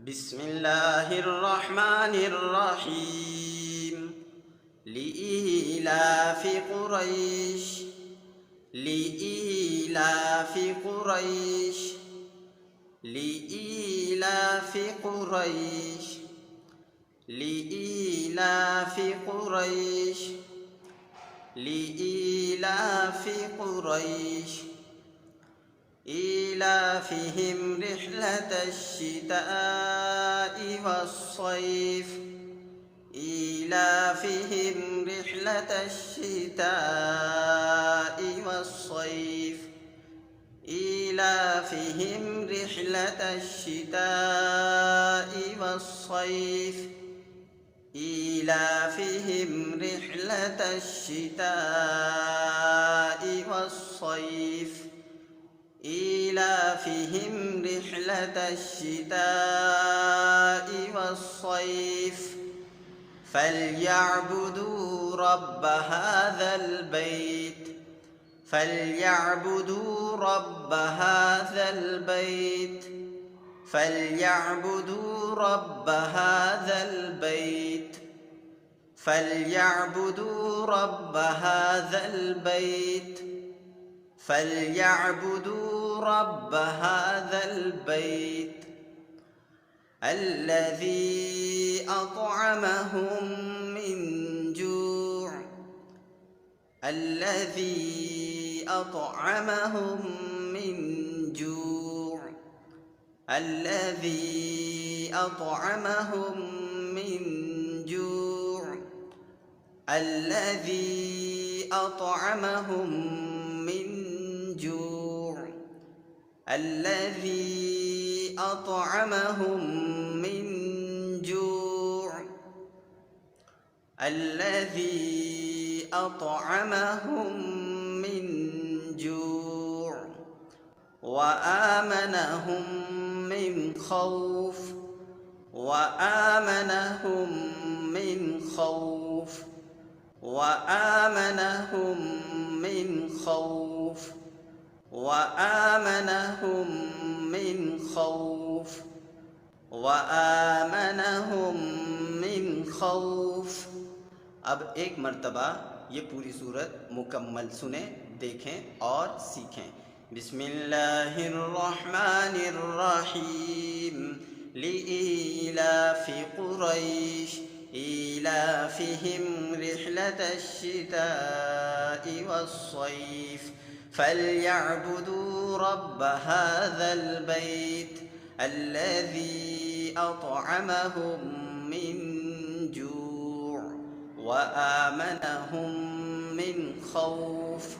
بسم الله الرحمن الرحيم لإيلاف قريش لإيلاف قريش لإيلاف قريش لإيلاف قريش لإيلاف قريش إيلافهم رحلة الشتاء والصيف إيلافهم رحلة الشتاء والصيف إيلافهم رحلة الشتاء والصيف إيلافهم رحلة الشتاء والصيف إيلافهم رحلة الشتاء والصيف فليعبدوا رب هذا البيت فليعبدوا رب هذا البيت فليعبدوا رب هذا البيت فليعبدوا رب هذا البيت فليعبدوا رب هذا البيت الذي أطعمهم من جوع الذي أطعمهم من جوع الذي أطعمهم من جوع الذي أطعمهم من جوع الذي أطعمهم من جوع الذي أطعمهم من جوع وآمنهم من خوف وآمنهم من خوف وآمنهم من خوف وآمنهم من خوف وآمنهم من خوफ। अब एक मर्तबा ये पूरी सूरत मुकम्मल सुने, देखें और सीखें। बिस्मिल्लाहिर्रहमानिर्रहीम लिईलाफि कुरैश إيلافهم رحلة الشتاء والصيف فليعبدوا رب هذا البيت الذي أطعمهم من جوع وآمنهم من خوف।